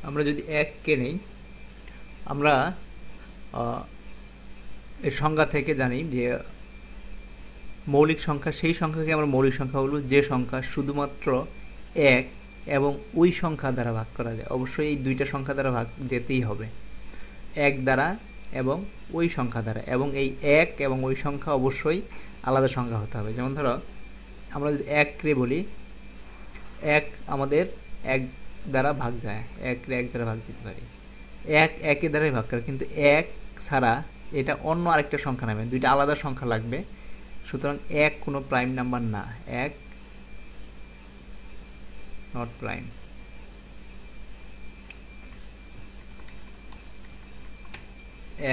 আমরা যদি 1 কে নেই, আমরা এর সংজ্ঞা থেকে জানি যে মৌলিক সংখ্যা সেই সংখ্যাকে আমরা মৌলিক সংখ্যা বলবো যে সংখ্যা শুধুমাত্র 1 এবং ওই সংখ্যা দ্বারা ভাগ করা যায়। অবশ্যই এই দুইটা সংখ্যা দ্বারা ভাগ যেতেই হবে, 1 দ্বারা এবং ওই সংখ্যা দ্বারা, এবং এই 1 এবং ওই সংখ্যা অবশ্যই আলাদা সংখ্যা হতে হবে। যেমন ধরো আমরা যদি 1 রে বলি, 1 আমাদের 1 দ্বারা ভাগ যায়, 1 রে 1 দ্বারা ভাগ দিতে পারি, 1 1 এর দ্বারাই ভাগ করে, কিন্তু 1 ছাড়া এটা অন্য আরেকটা সংখ্যা নামে, দুইটা আলাদা সংখ্যা লাগবে। সুতরাং 1 কোনো প্রাইম নাম্বার না, 1 নট প্রাইম।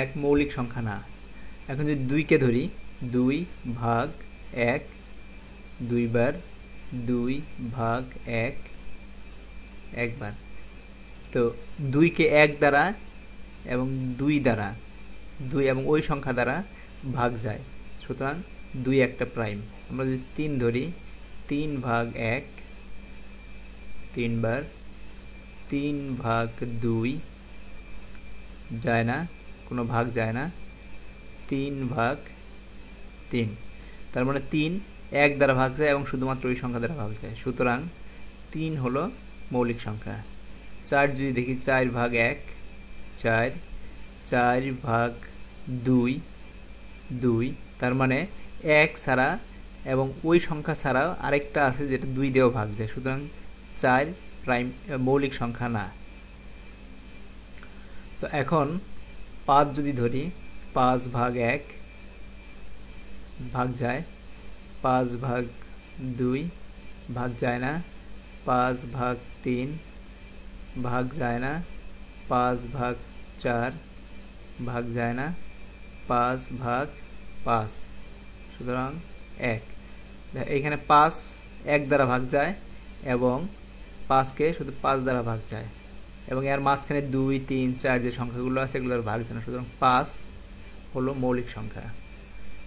1 মৌলিক সংখ্যা না। এখন যদি 2 কে ধরি, 2 ভাগ 1 2 বার, 2 ভাগ 1 1 বার। তো 2 কে 1 দ্বারা এবং 2 দ্বারা, 2 এবং ওই সংখ্যা দ্বারা ভাগ যায়, সুতরাং 2 একটা প্রাইম। আমরা যদি 3 ধরি, 3 ভাগ 1 3 বার, 3 ভাগ 2 যায় না, কোনো ভাগ যায় না, 3 ভাগ 3, তার মানে 3 1 দ্বারা ভাগ যায় এবং শুধুমাত্র ওই সংখ্যা দ্বারা ভাগ যায়, সুতরাং 3 হলো মৌলিক সংখ্যা। 4 যদি দেখি, 4 ভাগ 1 4, 4 ভাগ 2 2, তার মানে 1 ছাড়া এবং ওই সংখ্যা ছাড়াও আরেকটা আছে যেটা 2 দিয়েও ভাগ যায়, সুতরাং 4 প্রাইম মৌলিক সংখ্যা না। তো এখন 5 যদি ধরি, 5 ভাগ 1 ভাগ যায়, 5 ভাগ 2 ভাগ যায় না, 5 ভাগ 3 ভাগ যায় না, 5 ভাগ 4 ভাগ যায় না, 5 ভাগ 5, সুতরাং 1। এইখানে 5 1 দ্বারা ভাগ যায় এবং 5 কে শুধু 5 দ্বারা ভাগ যায়, এবং এর মাঝখানে 2 3 4 যে সংখ্যাগুলো আছে এগুলোর ভাগ যায় না, সুতরাং 5 হলো মৌলিক সংখ্যা।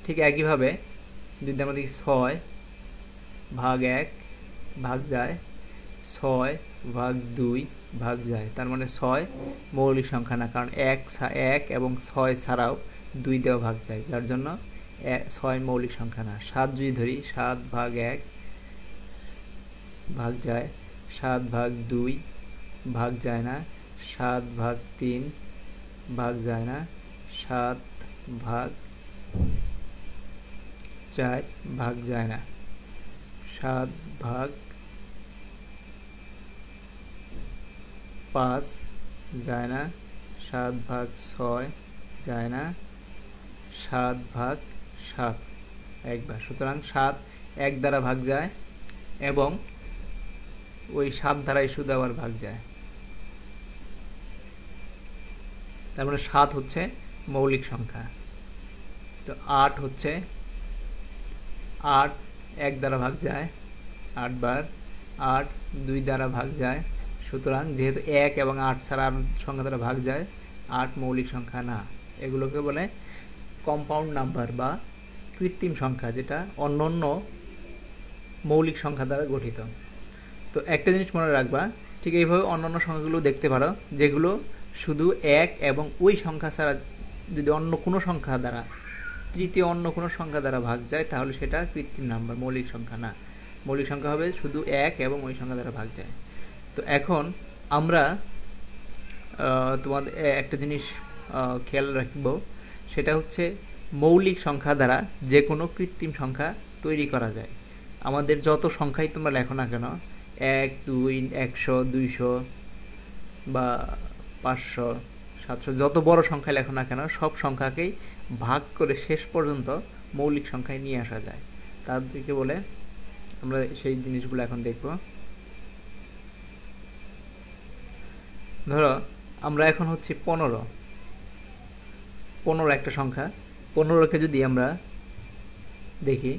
ঠিক একইভাবে যদি আমরা দেখি 6 ভাগ 1 ভাগ যায়, 6 ভাগ 2 ভাগ যায়, তার মানে 6 মৌলিক সংখ্যা না, কারণ 1 এবং 6 ছাড়াও 2 দিয়েও ভাগ যায়, যার জন্য 6 মৌলিক সংখ্যা না। 7 যদি ধরি, 7 ভাগ 1 ভাগ যায়, 7 ভাগ 2 ভাগ যায় না, 7 ভাগ 3 ভাগ যায় না, 7 ভাগ 4 ভাগ যায় না, 7 ভাগ 5 যায় না, 7 ভাগ 6 যায় না, 7 ভাগ 7 একবার, সুতরাং 7 1 দ্বারা ভাগ যায় এবং ওই 7 দ্বারাই শুধু আবার ভাগ যায়, তার মানে 7 হচ্ছে মৌলিক সংখ্যা। তো 8 হচ্ছে, 8 1 দ্বারা ভাগ যায় 8 বার, 8 2 দ্বারা ভাগ যায়, সুতরাং যেহেতু 1 এবং 8 ছাড়া সংখ্যা দ্বারা ভাগ যায়, 8 মৌলিক সংখ্যা না। এগুলোকে বলে কম্পাউন্ড নাম্বার বা কৃত্রিম সংখ্যা, যেটা অন্যান্য মৌলিক সংখ্যা দ্বারা গঠিত। তো একটা জিনিস মনে রাখবা, ঠিক এইভাবে অন্যান্য সংখ্যাগুলো দেখতে পারো, যেগুলো শুধু 1 এবং ওই সংখ্যা ছাড়া যদি অন্য কোনো সংখ্যা দ্বারা, তৃতীয় অন্য কোনো সংখ্যা দ্বারা ভাগ যায়, তাহলে সেটা কৃত্রিম নাম্বার, মৌলিক সংখ্যা না। মৌলিক সংখ্যা হবে শুধু 1 এবং ওই সংখ্যা দ্বারা ভাগ যায়। তো এখন আমরা তোমাদের একটা জিনিস খেয়াল রাখব, সেটা হচ্ছে মৌলিক সংখ্যা দ্বারা যে কোনো কৃত্রিম সংখ্যা তৈরি করা যায়। আমাদের যত সংখ্যাই তোমরা লেখো না কেন, 1 2 100 200 বা 500 700, যত বড় সংখ্যা লেখো না কেন, সব সংখ্যাকেই ভাগ করে শেষ পর্যন্ত মৌলিক সংখ্যায় নিয়ে আসা যায়। তাদেরকে বলে, আমরা সেই জিনিসগুলো এখন দেখব। ধরো আমরা এখন হচ্ছে 15 একটা সংখ্যা। 15কে যদি আমরা দেখি,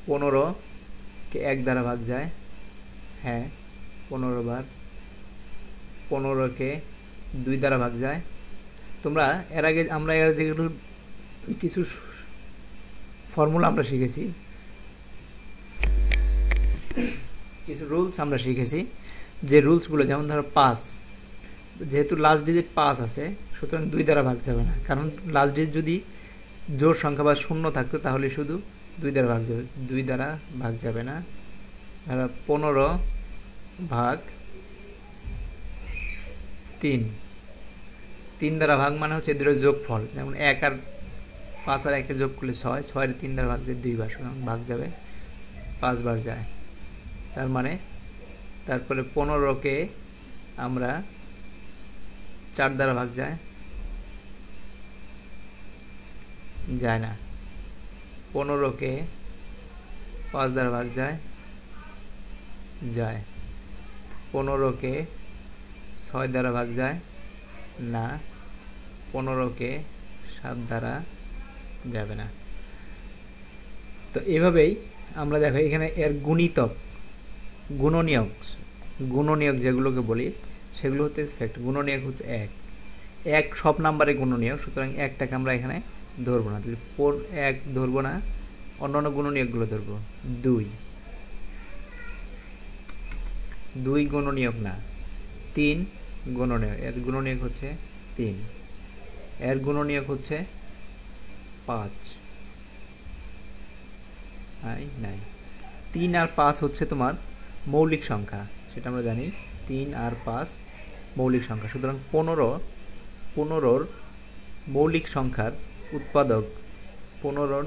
15কে 1 দ্বারা ভাগ যায়, হ্যাঁ 15 বার। 15কে 2 দ্বারা ভাগ যায়। তোমরা আমরা এর আগে যেগুলো কিছু ফর্মুলা আমরা শিখেছি, কিছু রুলস আমরা শিখেছি, যে রুলসগুলো, যেমন ধরো যেহেতু লাস্ট ডিজিট 5 আছে, সুতরাং 2 দ্বারা ভাগ যাবে না, কারণ লাস্ট ডিজিট যদি জোড় সংখ্যা বা শূন্য থাকতো তাহলে শুধু 2 দ্বারা ভাগ যাবে, 2 দ্বারা ভাগ যাবে না। 15 ভাগ 3, 3 দ্বারা ভাগ মানে হচ্ছে এদের যোগফল, যেমন 1 আর 5 আর 1 যোগ করলে 6, 6 এর 3 দ্বারা ভাগ যায় 2 বার, ভাগ যাবে 5 বার যায়। তার মানে তারপরে 15কে আমরা 4 দ্বারা ভাগ যায় না। 15কে 5 দ্বারা ভাগ যায়। 15কে 6 দ্বারা ভাগ যায় না। 15কে 7 দ্বারা যাবে না। তো এভাবেই আমরা দেখো এখানে এর গুণিতক, গুণনীয়ক যেগুলোকে বলি সেগুলো হচ্ছে ফ্যাক্ট। গুণনীয়ক হচ্ছে 1 সব নাম্বারে গুণনীয়ক, সুতরাং 1টাকে আমরা এখানে ধরবো না, 1 ধরবো না, অন্যান্য গুণনীয়কগুলো ধরবো। 2 গুণনীয়ক না, 3 গুণনীয়ক, এর গুণনীয়ক হচ্ছে 3, এর গুণনীয়ক হচ্ছে 5। 3 আর 5 হচ্ছে তোমার মৌলিক সংখ্যা, সেটা আমরা জানি। 3 আর 5 মৌলিক সংখ্যা, সুতরাং 15 মৌলিক সংখ্যার উৎপাদক, 15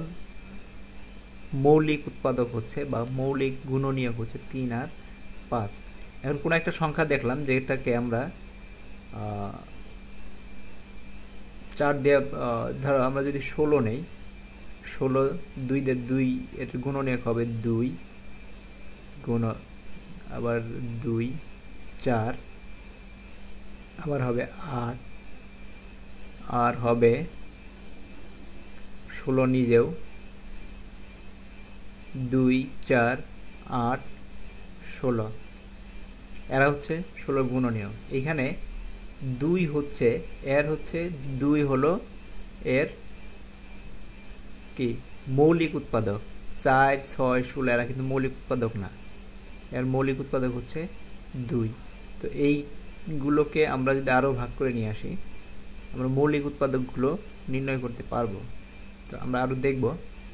মৌলিক উৎপাদক হচ্ছে বা মৌলিক গুণনীয়ক হচ্ছে 3 আর 5। এখন কোন একটা সংখ্যা দেখলাম যেটাকে আমরা 4 দিয়ে, ধরো আমরা যদি 16 নেই, 16 2 দিয়ে 2 এর গুণনীয়ক হবে 2 গুণ আবার 2 4, আবার হবে 8, আর হবে 16 নিজেও 2 4 8 16, এরা হচ্ছে 16 গুণনীয়ক। এখানে 2 হচ্ছে এর হচ্ছে 2 হলো এর কি মৌলিক উৎপাদক। 4 6 16 এরা কিন্তু মৌলিক উৎপাদক না, এর মৌলিক উৎপাদক হচ্ছে 2। তো এইগুলোকে আমরা যদি আরো ভাগ করে নিয়ে আসি, আমরা মৌলিক উৎপাদকগুলো নির্ণয় করতে পারবো। তো আমরা আরো দেখব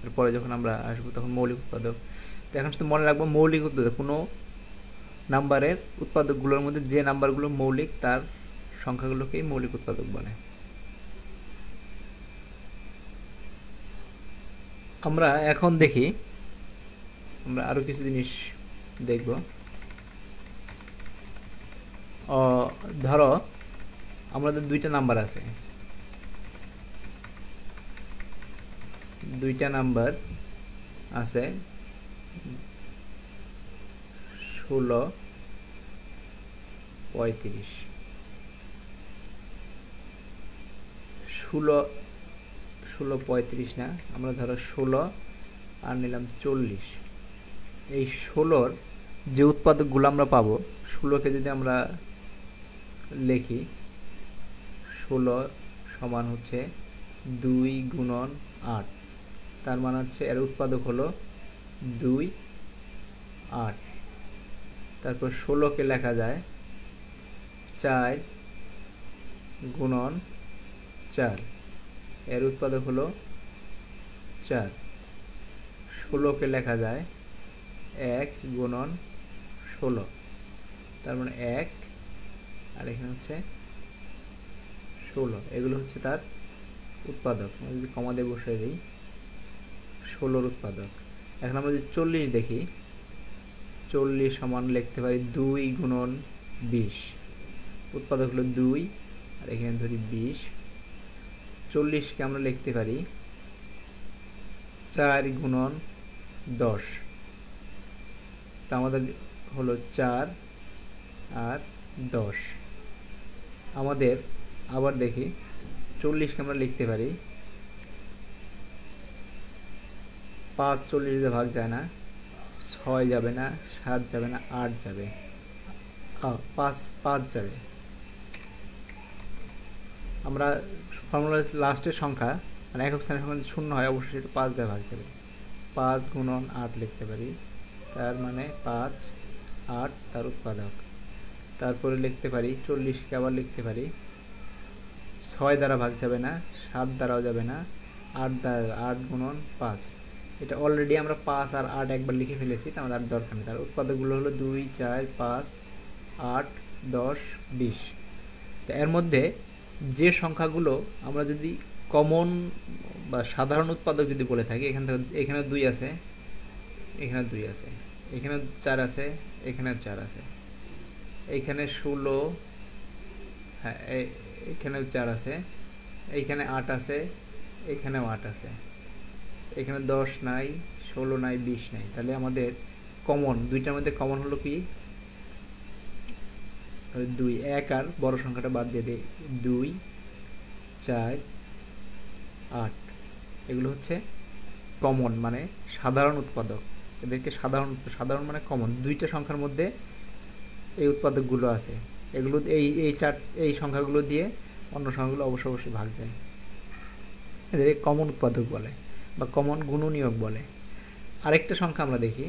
এরপরে, যখন আমরা আসবো তখন মৌলিক উৎপাদক। তো এখন শুধু মনে রাখবো মৌলিক উৎপাদক, কোনো নাম্বারের উৎপাদকগুলোর মধ্যে যে নাম্বারগুলো মৌলিক তার সংখ্যাগুলোকেই মৌলিক উৎপাদক বলে। আমরা এখন দেখি, আমরা আরো কিছু জিনিস দেখব। ধরো আমাদের 2টা নাম্বার আছে, 2টা নাম্বার আছে 16 35, 16 35 না, আমরা ধরো 16 আর নিলাম 40। এই 16র যে উৎপাদকগুলো আমরা পাবো, 16কে যদি আমরা লিখি, 16 সমান হচ্ছে 2 গুণন 8, তার মানে হচ্ছে এর উৎপাদক হলো 2 8। তারপর 16কে লেখা যায় 4 গুণন 4, এর উৎপাদক হলো 4। 16কে লেখা যায় 1 গুণন 16, তার মানে 1, আর এখানে হচ্ছে 16। এগুলো হচ্ছে তার উৎপাদক। যদি কমা দিয়ে বসিয়ে দিই, 16র উৎপাদক। এখন আমরা যদি 40 দেখি, 40 সমান লিখতে পারি 2 গুণন 20, উৎপাদক হলো 2, আর এখানে ধরি 20। 40কে আমরা লিখতে পারি 4 গুণন 10, তা আমাদের হলো 4 আর 10। আমাদের আবার দেখি, 40কে আমরা লিখতে পারি 5 40 দিয়ে ভাগ যায় না, 6 যাবে না, 7 যাবে না, 8 যাবে, 5 যাবে। আমরা ফর্মুলা লাস্টের সংখ্যা মানে একক স্থানের সংখ্যা 0 হয়, অবশ্যই এটা 5 দিয়ে ভাগ যাবে। 5 গুণন 8 লিখতে পারি, তার মানে 5 8 তার উৎপাদক। তারপরে লিখতে পারি 40কে আবার লিখতে পারি 6 দ্বারা ভাগ যাবে না, 7 দ্বারাও যাবে না, 8 দ্বারা 8 গুণন 5। এটা অলরেডি আমরা 5 আর 8 একবার লিখে ফেলেছি, তো আমাদের আর দরকার নেই। তার উৎপাদকগুলো হলো 2 4 5 8 10 20। তো এর মধ্যে যে সংখ্যাগুলো আমরা যদি কমন বা সাধারণ উৎপাদক যদি বলে থাকি, এখানে 2 আছে, এখানে 2 আছে, এখানে 4 আছে, এখানে 4 আছে, এইখানে 16, হ্যাঁ এখানেও 4 আছে, এইখানে 8 আছে, এখানেও 8 আছে, এখানে 10 নাই, 16 নাই, 20 নাই। তাহলে আমাদের কমন দুইটার মধ্যে কমন হলো কি 2। 1 আর বড় সংখ্যাটা বাদ দিয়ে দিই, 2 4 8, এগুলো হচ্ছে কমন মানে সাধারণ উৎপাদক। এদেরকে সাধারণ মানে কমন। দুইটা সংখ্যার মধ্যে এই উৎপাদকগুলো আছে, এগুলো এই সংখ্যাগুলো দিয়ে অন্য সংখ্যাগুলো অবশ্যই ভাগ যায়। এদের কমন উৎপাদক বলে বা কমন গুণনীয়ক বলে। আরেকটা সংখ্যা আমরা দেখি,